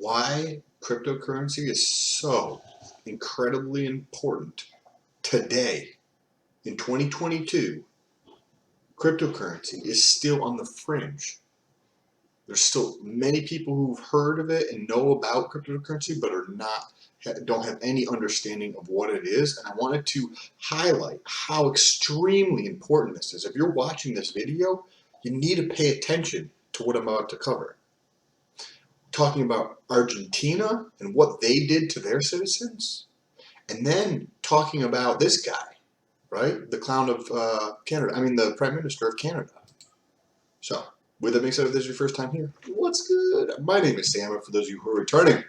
why cryptocurrency is so incredibly important today in 2022. Cryptocurrency is still on the fringe. There's still many people who've heard of it and know about cryptocurrency, but don't have any understanding of what it is. And I wanted to highlight how extremely important this is. If you're watching this video, you need to pay attention to what I'm about to cover. Talking about Argentina and what they did to their citizens, and then talking about this guy, right? The clown of Canada. I mean, the Prime Minister of Canada. So, with that being said, if this is your first time here, what's good? My name is Sam, and for those of you who are returning,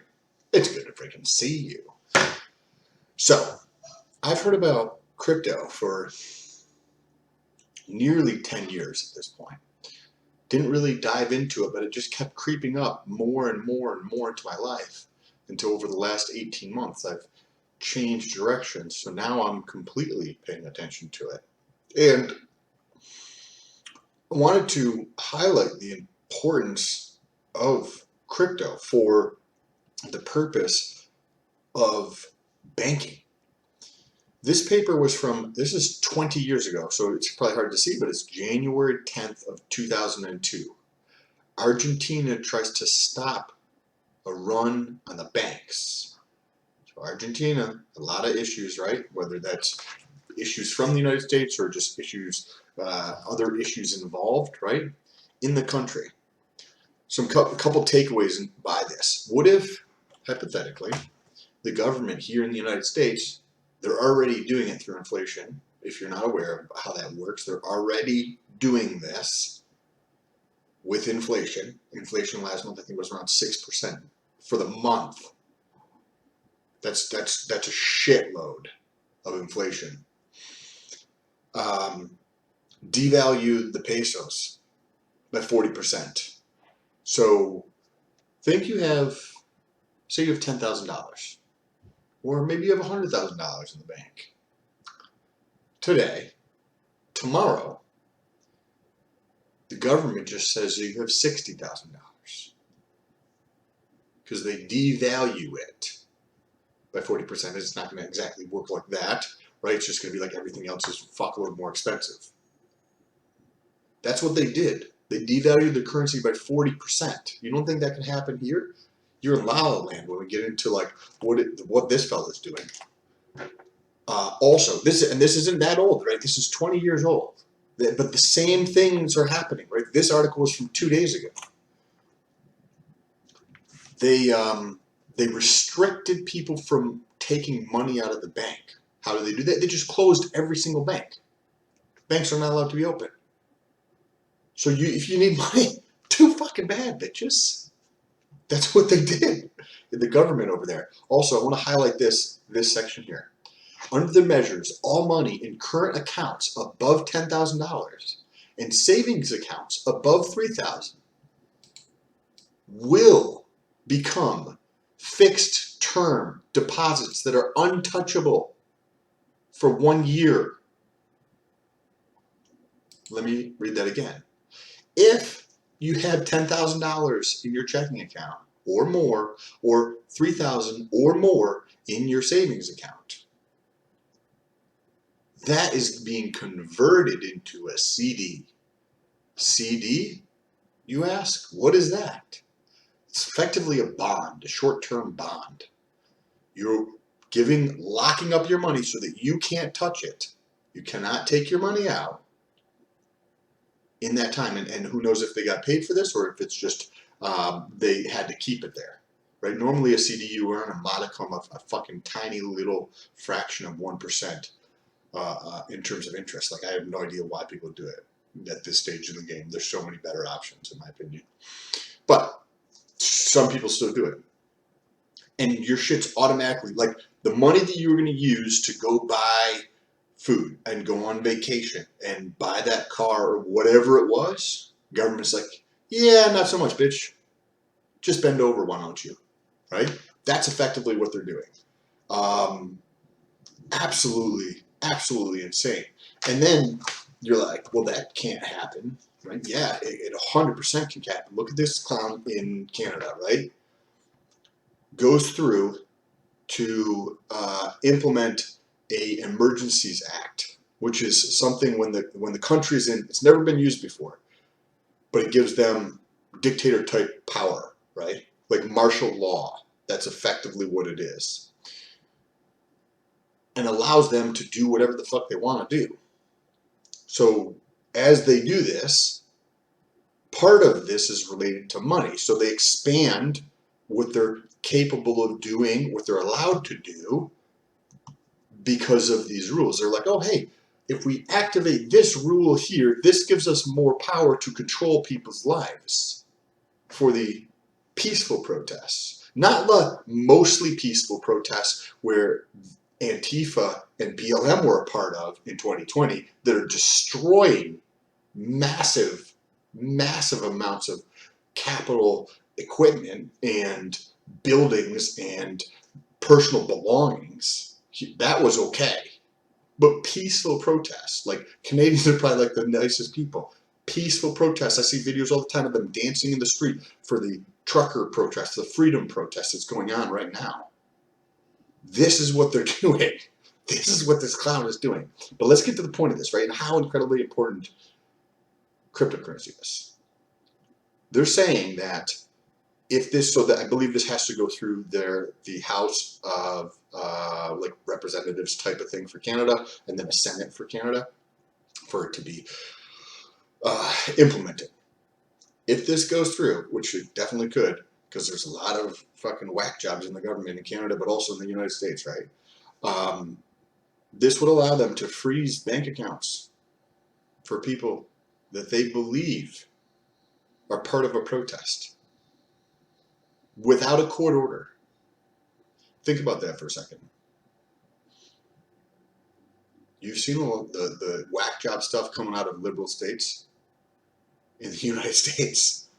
it's good to freaking see you. So, I've heard about crypto for nearly 10 years at this point. Didn't really dive into it, but it just kept creeping up more and more and more into my life until over the last 18 months I've changed directions. So now I'm completely paying attention to it. And I wanted to highlight the importance of crypto for the purpose of banking. This paper was this is 20 years ago, so it's probably hard to see, but it's January 10th of 2002. Argentina tries to stop a run on the banks. So Argentina, a lot of issues, right? Whether that's issues from the United States or just issues, other issues involved, right? In the country. Some couple takeaways by this. What if, hypothetically, the government here in the United States, they're already doing it through inflation. If you're not aware of how that works, they're already doing this with inflation. Inflation last month, I think, was around 6% for the month. That's a shitload of inflation. Devalued the pesos by 40%. So think say you have $10,000. Or maybe you have $100,000 in the bank. Today, tomorrow, the government just says you have $60,000 because they devalue it by 40%. It's not going to exactly work like that, right? It's just going to be like everything else is a fuckload more expensive. That's what they did. They devalued the currency by 40%. You don't think that can happen here? You're in La La Land when we get into like what this fella's doing. Also, this isn't that old, right? This is 20 years old, but the same things are happening, right? This article was from 2 days ago. They restricted people from taking money out of the bank. How do they do that? They just closed every single bank. Banks are not allowed to be open. So if you need money, too fucking bad, bitches. That's what they did in the government over there. Also, I want to highlight this section here. Under the measures, all money in current accounts above $10,000 and savings accounts above $3,000 will become fixed term deposits that are untouchable for 1 year. Let me read that again. If you had $10,000 in your checking account or more, or $3,000 or more in your savings account, that is being converted into a CD. CD, you ask? What is that? It's effectively a bond, a short-term bond. You're locking up your money so that you can't touch it. You cannot take your money out in that time, and who knows if they got paid for this or if it's just they had to keep it there, right? Normally a CD you earn a modicum of a fucking tiny little fraction of 1% in terms of interest. Like, I have no idea why people do it at this stage in the game. There's so many better options, in my opinion, but some people still do it. And your shit's automatically, like, the money that you were going to use to go buy food and go on vacation and buy that car or whatever it was, government's like, yeah, not so much, bitch. Just bend over, why don't you? Right? That's effectively what they're doing. Absolutely insane. And then you're like, well, that can't happen, right? Yeah, it 100% can happen. Look at this clown in Canada, right? goes through to implement a Emergencies Act, which is something when the country's in, it's never been used before, but it gives them dictator type power, right? Like martial law. That's effectively what it is. And allows them to do whatever the fuck they want to do. So as they do this, part of this is related to money. So they expand what they're capable of doing, what they're allowed to do because of these rules. They're like, oh, hey, if we activate this rule here, this gives us more power to control people's lives for the peaceful protests. Not the mostly peaceful protests where Antifa and BLM were a part of in 2020 that are destroying massive amounts of capital equipment and buildings and personal belongings. That was okay. But peaceful protests, like Canadians are probably like the nicest people. Peaceful protests. I see videos all the time of them dancing in the street for the trucker protest, the freedom protest that's going on right now. This is what they're doing. This is what this clown is doing. But let's get to the point of this, right? And how incredibly important cryptocurrency is. They're saying that if this, so that I believe this has to go through the House of like representatives type of thing for Canada, and then a Senate for Canada for it to be implemented. If this goes through, which it definitely could, because there's a lot of fucking whack jobs in the government in Canada, but also in the United States, right? This would allow them to freeze bank accounts for people that they believe are part of a protest without a court order. Think about that for a second. You've seen the whack job stuff coming out of liberal states in the United States.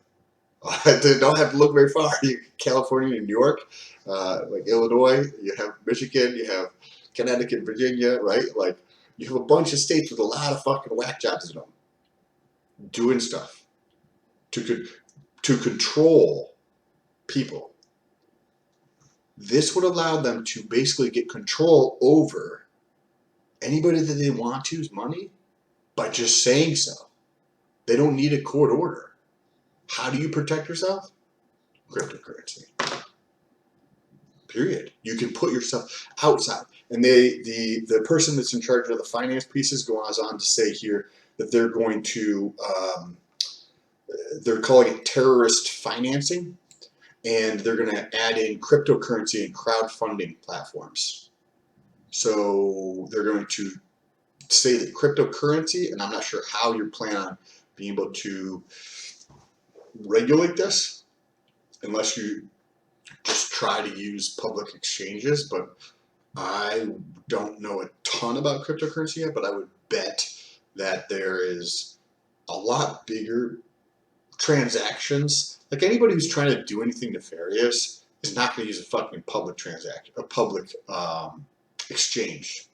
They don't have to look very far. California and New York, like Illinois, you have Michigan, you have Connecticut, Virginia, right? Like you have a bunch of states with a lot of fucking whack jobs in them doing stuff to control people. This would allow them to basically get control over anybody that they want to's money by just saying so. They don't need a court order. How do you protect yourself? Cryptocurrency. Period. You can put yourself outside. And the person that's in charge of the finance pieces goes on to say here that they're going to, they're calling it terrorist financing, and they're going to add in cryptocurrency and crowdfunding platforms. So they're going to say that cryptocurrency, and I'm not sure how you plan on being able to regulate this unless you just try to use public exchanges, but I don't know a ton about cryptocurrency yet, but I would bet that there is a lot bigger transactions. Like anybody who's trying to do anything nefarious is not going to use a fucking public transaction, a public exchange,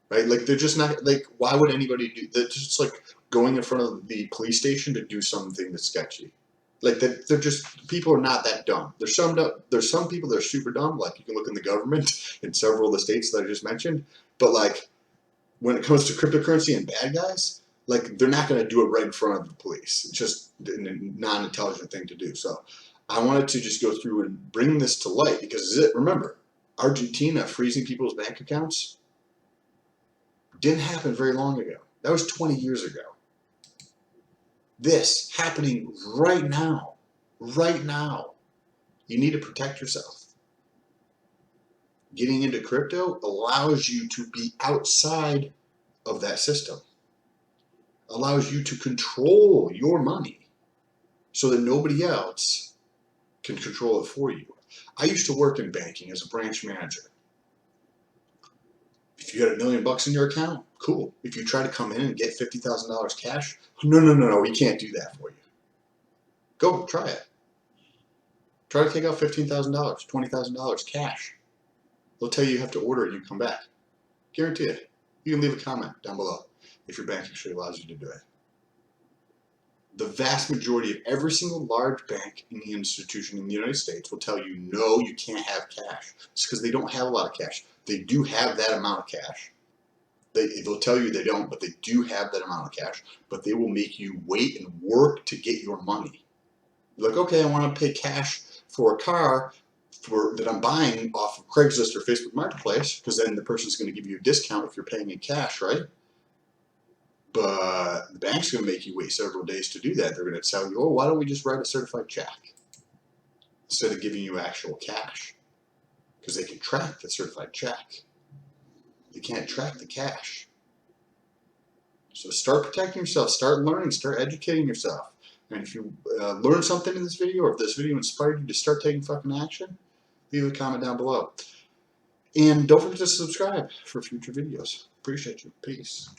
right? Like they're just not, like, why would anybody do that? Just like going in front of the police station to do something that's sketchy. Like that, they're just, people are not that dumb. There's some people that are super dumb. Like you can look in the government in several of the states that I just mentioned. But like when it comes to cryptocurrency and bad guys, like they're not going to do it right in front of the police. It's just a non-intelligent thing to do. So I wanted to just go through and bring this to light because remember, Argentina freezing people's bank accounts didn't happen very long ago. That was 20 years ago. This happening right now. Right now. You need to protect yourself. Getting into crypto allows you to be outside of that system. Allows you to control your money so that nobody else can control it for you. I used to work in banking as a branch manager. If you had $1 million in your account, cool. If you try to come in and get $50,000 cash, no, we can't do that for you. Go, try it. Try to take out $15,000, $20,000 cash. They'll tell you have to order it and you come back. Guarantee it. You can leave a comment down below if your bank actually allows you to do it. The vast majority of every single large bank in the institution in the United States will tell you, no, you can't have cash. It's because they don't have a lot of cash. They do have that amount of cash. They'll tell you they don't, but they do have that amount of cash. But they will make you wait and work to get your money. Like, okay, I want to pay cash for a car that I'm buying off of Craigslist or Facebook Marketplace, because then the person's going to give you a discount if you're paying in cash, right? But the bank's going to make you wait several days to do that. They're going to tell you, oh, why don't we just write a certified check instead of giving you actual cash? Because they can track the certified check. They can't track the cash. So start protecting yourself, start learning, start educating yourself. And if you learned something in this video, or if this video inspired you to start taking fucking action, leave a comment down below. And don't forget to subscribe for future videos. Appreciate you. Peace.